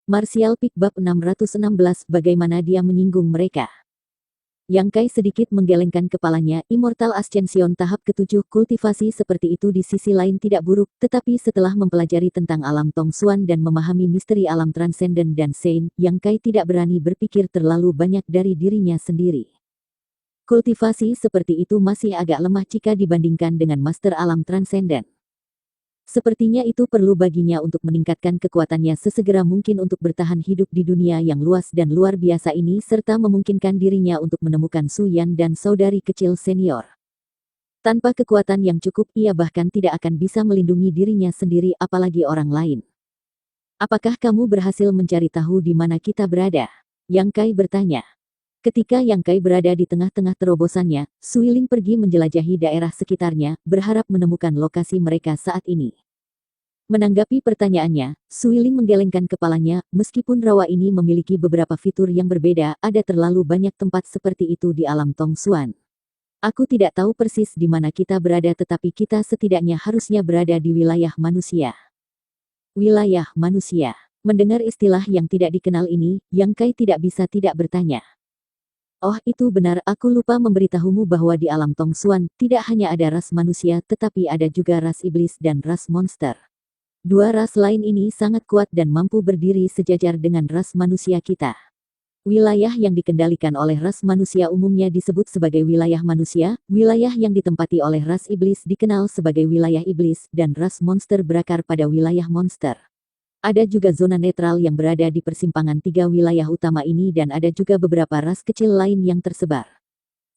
Martial Pick Bab 616 Bagaimana dia menyinggung mereka. Yang Kai sedikit menggelengkan kepalanya. Immortal Ascension tahap ke-7 kultivasi seperti itu di sisi lain tidak buruk, tetapi setelah mempelajari tentang alam Tong Xuan dan memahami misteri alam transenden dan Sein, Yang Kai tidak berani berpikir terlalu banyak dari dirinya sendiri. Kultivasi seperti itu masih agak lemah jika dibandingkan dengan master alam transenden. Sepertinya itu perlu baginya untuk meningkatkan kekuatannya sesegera mungkin untuk bertahan hidup di dunia yang luas dan luar biasa ini serta memungkinkan dirinya untuk menemukan Su Yan dan saudari kecil senior. Tanpa kekuatan yang cukup ia bahkan tidak akan bisa melindungi dirinya sendiri apalagi orang lain. Apakah kamu berhasil mencari tahu di mana kita berada? Yang Kai bertanya. Ketika Yang Kai berada di tengah-tengah terobosannya, Suiling pergi menjelajahi daerah sekitarnya, berharap menemukan lokasi mereka saat ini. Menanggapi pertanyaannya, Suiling menggelengkan kepalanya, meskipun rawa ini memiliki beberapa fitur yang berbeda, ada terlalu banyak tempat seperti itu di alam Tong Xuan. Aku tidak tahu persis di mana kita berada tetapi kita setidaknya harusnya berada di wilayah manusia. Wilayah manusia. Mendengar istilah yang tidak dikenal ini, Yang Kai tidak bisa tidak bertanya. Oh itu benar, aku lupa memberitahumu bahwa di alam Tong Xuan, tidak hanya ada ras manusia tetapi ada juga ras iblis dan ras monster. Dua ras lain ini sangat kuat dan mampu berdiri sejajar dengan ras manusia kita. Wilayah yang dikendalikan oleh ras manusia umumnya disebut sebagai wilayah manusia, wilayah yang ditempati oleh ras iblis dikenal sebagai wilayah iblis, dan ras monster berakar pada wilayah monster. Ada juga zona netral yang berada di persimpangan tiga wilayah utama ini dan ada juga beberapa ras kecil lain yang tersebar.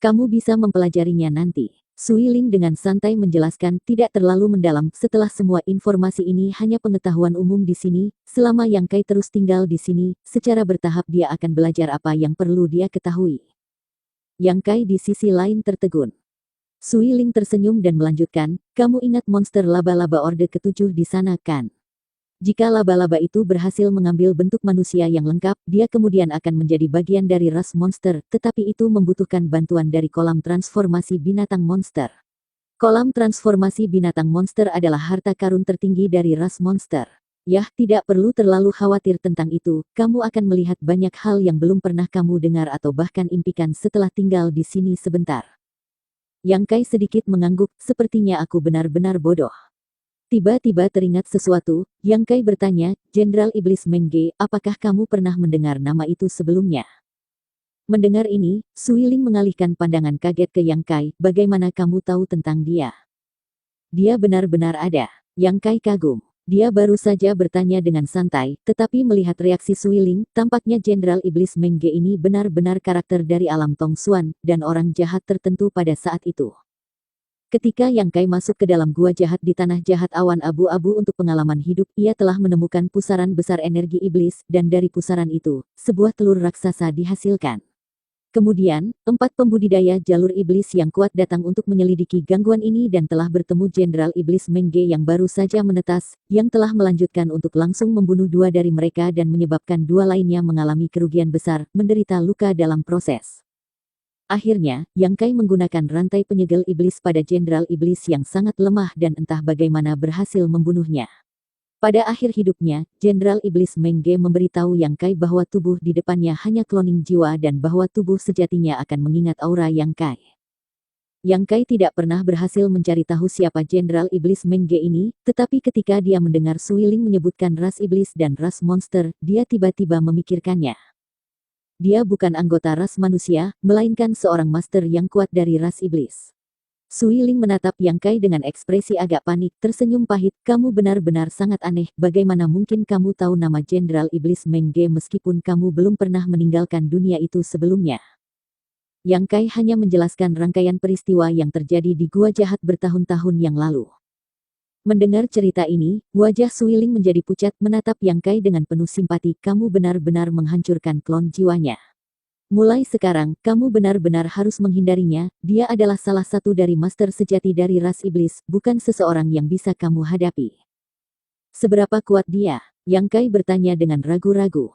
Kamu bisa mempelajarinya nanti. Suiling dengan santai menjelaskan, tidak terlalu mendalam. Setelah semua informasi ini hanya pengetahuan umum di sini, selama Yang Kai terus tinggal di sini, secara bertahap dia akan belajar apa yang perlu dia ketahui. Yang Kai di sisi lain tertegun. Suiling tersenyum dan melanjutkan, kamu ingat monster laba-laba Orde ke-7 di sana kan? Jika laba-laba itu berhasil mengambil bentuk manusia yang lengkap, dia kemudian akan menjadi bagian dari ras monster, tetapi itu membutuhkan bantuan dari kolam transformasi binatang monster. Kolam transformasi binatang monster adalah harta karun tertinggi dari ras monster. Yah, tidak perlu terlalu khawatir tentang itu, kamu akan melihat banyak hal yang belum pernah kamu dengar atau bahkan impikan setelah tinggal di sini sebentar. Yang Kai sedikit mengangguk, sepertinya aku benar-benar bodoh. Tiba-tiba teringat sesuatu, Yang Kai bertanya, Jenderal Iblis Mengge, apakah kamu pernah mendengar nama itu sebelumnya? Mendengar ini, Suiling mengalihkan pandangan kaget ke Yang Kai, bagaimana kamu tahu tentang dia? Dia benar-benar ada. Yang Kai kagum. Dia baru saja bertanya dengan santai, tetapi melihat reaksi Suiling, tampaknya Jenderal Iblis Mengge ini benar-benar karakter dari alam Tong Xuan, dan orang jahat tertentu pada saat itu. Ketika Yang Kai masuk ke dalam gua jahat di tanah jahat awan abu-abu untuk pengalaman hidup, ia telah menemukan pusaran besar energi iblis, dan dari pusaran itu, sebuah telur raksasa dihasilkan. Kemudian, 4 pembudidaya jalur iblis yang kuat datang untuk menyelidiki gangguan ini dan telah bertemu Jenderal Iblis Mengge yang baru saja menetas, yang telah melanjutkan untuk langsung membunuh 2 dari mereka dan menyebabkan 2 lainnya mengalami kerugian besar, menderita luka dalam proses. Akhirnya, Yang Kai menggunakan rantai penyegel iblis pada Jenderal Iblis yang sangat lemah dan entah bagaimana berhasil membunuhnya. Pada akhir hidupnya, Jenderal Iblis Mengge memberitahu Yang Kai bahwa tubuh di depannya hanya kloning jiwa dan bahwa tubuh sejatinya akan mengingat aura Yang Kai. Yang Kai tidak pernah berhasil mencari tahu siapa Jenderal Iblis Mengge ini, tetapi ketika dia mendengar Suiling menyebutkan ras iblis dan ras monster, dia tiba-tiba memikirkannya. Dia bukan anggota ras manusia, melainkan seorang master yang kuat dari ras iblis. Suiling menatap Yang Kai dengan ekspresi agak panik, tersenyum pahit, kamu benar-benar sangat aneh, bagaimana mungkin kamu tahu nama Jenderal Iblis Mengge meskipun kamu belum pernah meninggalkan dunia itu sebelumnya? Yang Kai hanya menjelaskan rangkaian peristiwa yang terjadi di gua jahat bertahun-tahun yang lalu. Mendengar cerita ini, wajah Suiling menjadi pucat menatap Yang Kai dengan penuh simpati, kamu benar-benar menghancurkan klon jiwanya. Mulai sekarang, kamu benar-benar harus menghindarinya, dia adalah salah satu dari master sejati dari ras iblis, bukan seseorang yang bisa kamu hadapi. Seberapa kuat dia? Yang Kai bertanya dengan ragu-ragu.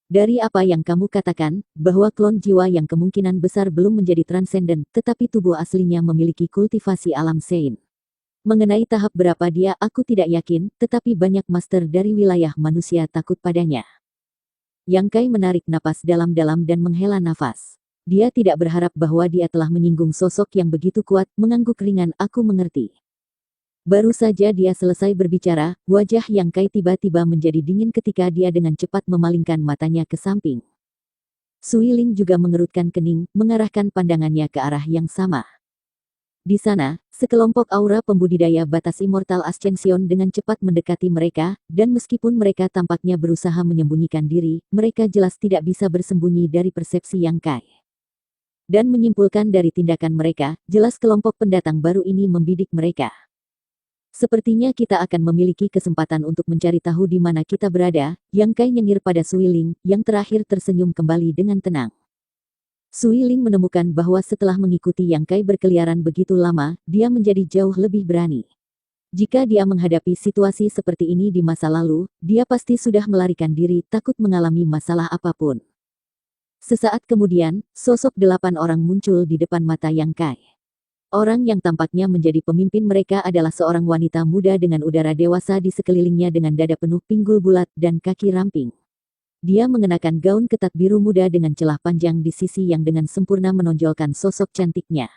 Dari apa yang kamu katakan, bahwa klon jiwa yang kemungkinan besar belum menjadi transenden, tetapi tubuh aslinya memiliki kultivasi alam Sein. Mengenai tahap berapa dia aku tidak yakin, tetapi banyak master dari wilayah manusia takut padanya. Yang Kai menarik napas dalam-dalam dan menghela nafas. Dia tidak berharap bahwa dia telah menyinggung sosok yang begitu kuat, mengangguk ringan, aku mengerti. Baru saja dia selesai berbicara, wajah Yang Kai tiba-tiba menjadi dingin ketika dia dengan cepat memalingkan matanya ke samping. Suiling juga mengerutkan kening, mengarahkan pandangannya ke arah yang sama. Di sana, sekelompok aura pembudidaya batas Immortal Ascension dengan cepat mendekati mereka, dan meskipun mereka tampaknya berusaha menyembunyikan diri, mereka jelas tidak bisa bersembunyi dari persepsi Yang Kai. Dan menyimpulkan dari tindakan mereka, jelas kelompok pendatang baru ini membidik mereka. Sepertinya kita akan memiliki kesempatan untuk mencari tahu di mana kita berada, Yang Kai nyengir pada Suiling, yang terakhir tersenyum kembali dengan tenang. Suiling menemukan bahwa setelah mengikuti Yang Kai berkeliaran begitu lama, dia menjadi jauh lebih berani. Jika dia menghadapi situasi seperti ini di masa lalu, dia pasti sudah melarikan diri, takut mengalami masalah apapun. Sesaat kemudian, sosok 8 orang muncul di depan mata Yang Kai. Orang yang tampaknya menjadi pemimpin mereka adalah seorang wanita muda dengan udara dewasa di sekelilingnya dengan dada penuh pinggul bulat dan kaki ramping. Dia mengenakan gaun ketat biru muda dengan celah panjang di sisi yang dengan sempurna menonjolkan sosok cantiknya.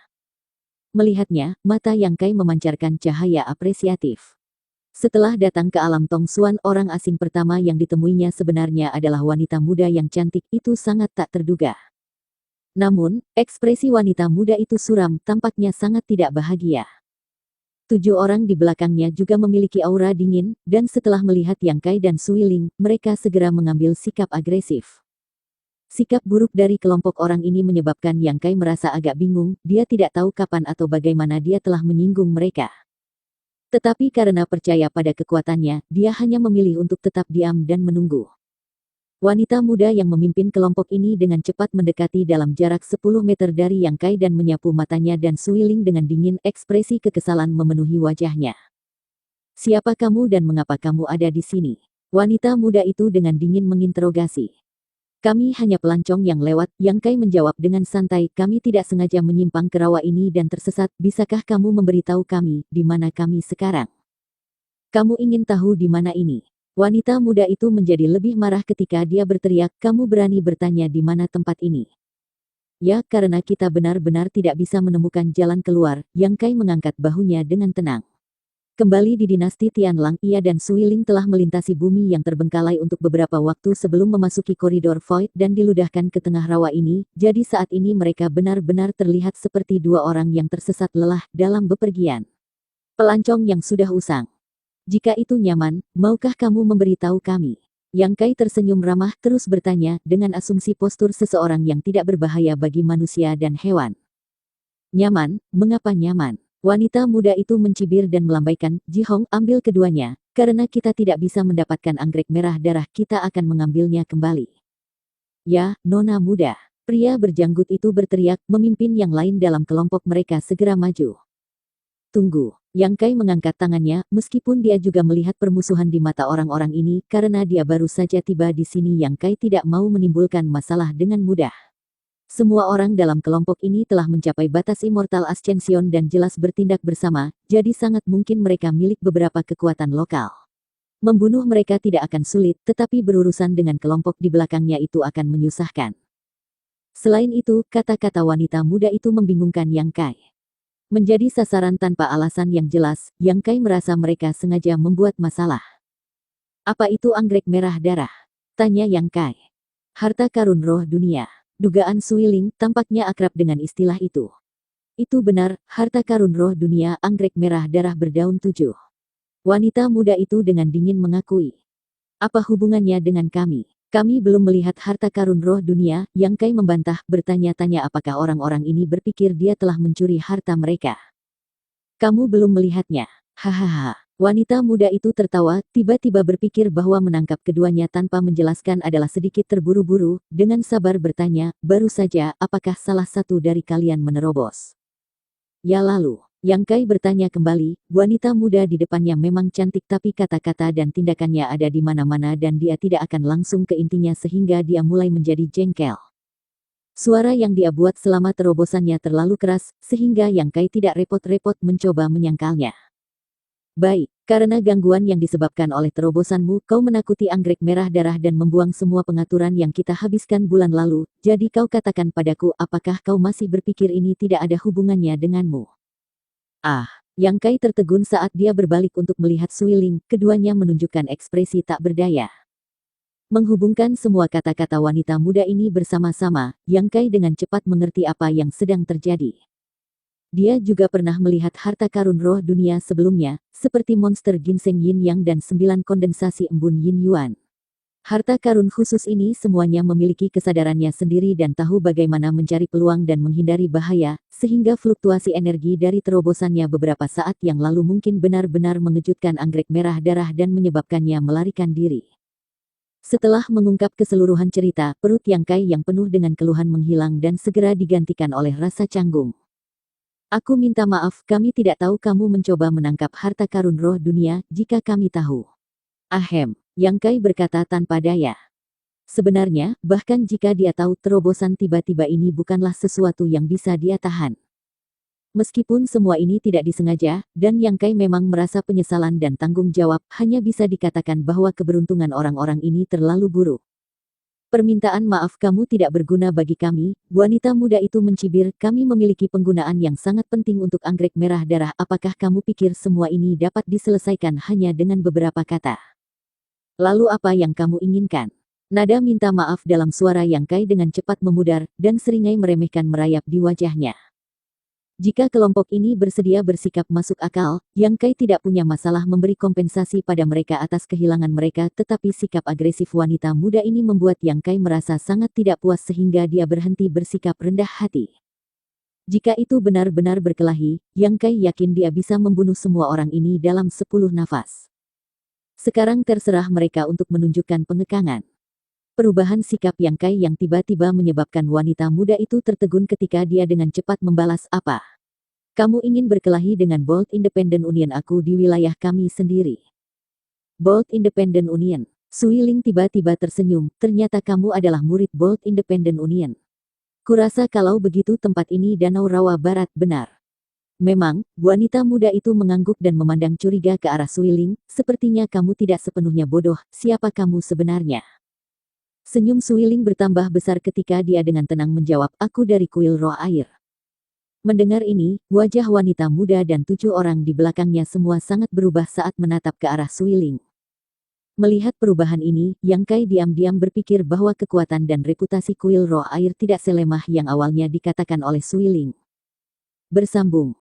Melihatnya, mata Yang Kai memancarkan cahaya apresiatif. Setelah datang ke alam Tong Xuan, orang asing pertama yang ditemuinya sebenarnya adalah wanita muda yang cantik, itu sangat tak terduga. Namun, ekspresi wanita muda itu suram, tampaknya sangat tidak bahagia. 7 orang di belakangnya juga memiliki aura dingin, dan setelah melihat Yang Kai dan Suiling, mereka segera mengambil sikap agresif. Sikap buruk dari kelompok orang ini menyebabkan Yang Kai merasa agak bingung, dia tidak tahu kapan atau bagaimana dia telah menyinggung mereka. Tetapi karena percaya pada kekuatannya, dia hanya memilih untuk tetap diam dan menunggu. Wanita muda yang memimpin kelompok ini dengan cepat mendekati dalam jarak 10 meter dari Yang Kai dan menyapu matanya dan Suiling dengan dingin, ekspresi kekesalan memenuhi wajahnya. Siapa kamu dan mengapa kamu ada di sini? Wanita muda itu dengan dingin menginterogasi. Kami hanya pelancong yang lewat, Yang Kai menjawab dengan santai, kami tidak sengaja menyimpang ke rawa ini dan tersesat, bisakah kamu memberitahu kami, di mana kami sekarang? Kamu ingin tahu di mana ini? Wanita muda itu menjadi lebih marah ketika dia berteriak, kamu berani bertanya di mana tempat ini? Ya, karena kita benar-benar tidak bisa menemukan jalan keluar, Yang Kai mengangkat bahunya dengan tenang. Kembali di dinasti Tianlang, ia dan Suiling telah melintasi bumi yang terbengkalai untuk beberapa waktu sebelum memasuki koridor Void dan diludahkan ke tengah rawa ini, jadi saat ini mereka benar-benar terlihat seperti 2 orang yang tersesat lelah dalam bepergian. Pelancong yang sudah usang. Jika itu nyaman, maukah kamu memberitahu kami? Yang Kai tersenyum ramah terus bertanya dengan asumsi postur seseorang yang tidak berbahaya bagi manusia dan hewan. Nyaman? Mengapa nyaman? Wanita muda itu mencibir dan melambaikan, Jihong, ambil keduanya, karena kita tidak bisa mendapatkan anggrek merah darah, kita akan mengambilnya kembali. Ya, nona muda. Pria berjanggut itu berteriak, memimpin yang lain dalam kelompok mereka segera maju. Tunggu. Yang Kai mengangkat tangannya, meskipun dia juga melihat permusuhan di mata orang-orang ini, karena dia baru saja tiba di sini. Yang Kai tidak mau menimbulkan masalah dengan mudah. Semua orang dalam kelompok ini telah mencapai batas Immortal Ascension dan jelas bertindak bersama, jadi sangat mungkin mereka milik beberapa kekuatan lokal. Membunuh mereka tidak akan sulit, tetapi berurusan dengan kelompok di belakangnya itu akan menyusahkan. Selain itu, kata-kata wanita muda itu membingungkan Yang Kai. Menjadi sasaran tanpa alasan yang jelas, Yang Kai merasa mereka sengaja membuat masalah. Apa itu anggrek merah darah? Tanya Yang Kai. Harta karun roh dunia. Dugaan Suiling tampaknya akrab dengan istilah itu. Itu benar, harta karun roh dunia, anggrek merah darah berdaun 7. Wanita muda itu dengan dingin mengakui. Apa hubungannya dengan kami? Kami belum melihat harta karun roh dunia, Yang Kai membantah, bertanya-tanya apakah orang-orang ini berpikir dia telah mencuri harta mereka. Kamu belum melihatnya. Hahaha. Wanita muda itu tertawa, tiba-tiba berpikir bahwa menangkap keduanya tanpa menjelaskan adalah sedikit terburu-buru, dengan sabar bertanya, baru saja, apakah salah satu dari kalian menerobos? Ya lalu. Yang Kai bertanya kembali, wanita muda di depannya memang cantik tapi kata-kata dan tindakannya ada di mana-mana dan dia tidak akan langsung ke intinya sehingga dia mulai menjadi jengkel. Suara yang dia buat selama terobosannya terlalu keras, sehingga Yang Kai tidak repot-repot mencoba menyangkalnya. Baik, karena gangguan yang disebabkan oleh terobosanmu, kau menakuti anggrek merah darah dan membuang semua pengaturan yang kita habiskan bulan lalu, jadi kau katakan padaku apakah kau masih berpikir ini tidak ada hubungannya denganmu? Ah, Yang Kai tertegun saat dia berbalik untuk melihat Suiling, keduanya menunjukkan ekspresi tak berdaya. Menghubungkan semua kata-kata wanita muda ini bersama-sama, Yang Kai dengan cepat mengerti apa yang sedang terjadi. Dia juga pernah melihat harta karun roh dunia sebelumnya, seperti monster ginseng yin yang dan 9 kondensasi embun yin yuan. Harta karun khusus ini semuanya memiliki kesadarannya sendiri dan tahu bagaimana mencari peluang dan menghindari bahaya, sehingga fluktuasi energi dari terobosannya beberapa saat yang lalu mungkin benar-benar mengejutkan anggrek merah darah dan menyebabkannya melarikan diri. Setelah mengungkap keseluruhan cerita, perut Yang Kai yang penuh dengan keluhan menghilang dan segera digantikan oleh rasa canggung. Aku minta maaf, kami tidak tahu kamu mencoba menangkap harta karun roh dunia, jika kami tahu. Ahem, Yang Kai berkata tanpa daya. Sebenarnya, bahkan jika dia tahu terobosan tiba-tiba ini bukanlah sesuatu yang bisa dia tahan. Meskipun semua ini tidak disengaja, dan Yang Kai memang merasa penyesalan dan tanggung jawab, hanya bisa dikatakan bahwa keberuntungan orang-orang ini terlalu buruk. Permintaan maaf kamu tidak berguna bagi kami, wanita muda itu mencibir, kami memiliki penggunaan yang sangat penting untuk anggrek merah darah. Apakah kamu pikir semua ini dapat diselesaikan hanya dengan beberapa kata? Lalu apa yang kamu inginkan? Nada minta maaf dalam suara Yang Kai dengan cepat memudar, dan seringai meremehkan merayap di wajahnya. Jika kelompok ini bersedia bersikap masuk akal, Yang Kai tidak punya masalah memberi kompensasi pada mereka atas kehilangan mereka, tetapi sikap agresif wanita muda ini membuat Yang Kai merasa sangat tidak puas sehingga dia berhenti bersikap rendah hati. Jika itu benar-benar berkelahi, Yang Kai yakin dia bisa membunuh semua orang ini dalam 10 nafas. Sekarang terserah mereka untuk menunjukkan pengekangan. Perubahan sikap Yang Kai yang tiba-tiba menyebabkan wanita muda itu tertegun ketika dia dengan cepat membalas, apa? Kamu ingin berkelahi dengan Bold Independent Union? Aku di wilayah kami sendiri. Bold Independent Union. Suiling tiba-tiba tersenyum, ternyata kamu adalah murid Bold Independent Union. Kurasa kalau begitu tempat ini Danau Rawa Barat, benar. Memang, wanita muda itu mengangguk dan memandang curiga ke arah Suiling, sepertinya kamu tidak sepenuhnya bodoh, siapa kamu sebenarnya? Senyum Suiling bertambah besar ketika dia dengan tenang menjawab, aku dari kuil roh air. Mendengar ini, wajah wanita muda dan 7 orang di belakangnya semua sangat berubah saat menatap ke arah Suiling. Melihat perubahan ini, Yang Kai diam-diam berpikir bahwa kekuatan dan reputasi kuil roh air tidak selemah yang awalnya dikatakan oleh Suiling. Bersambung.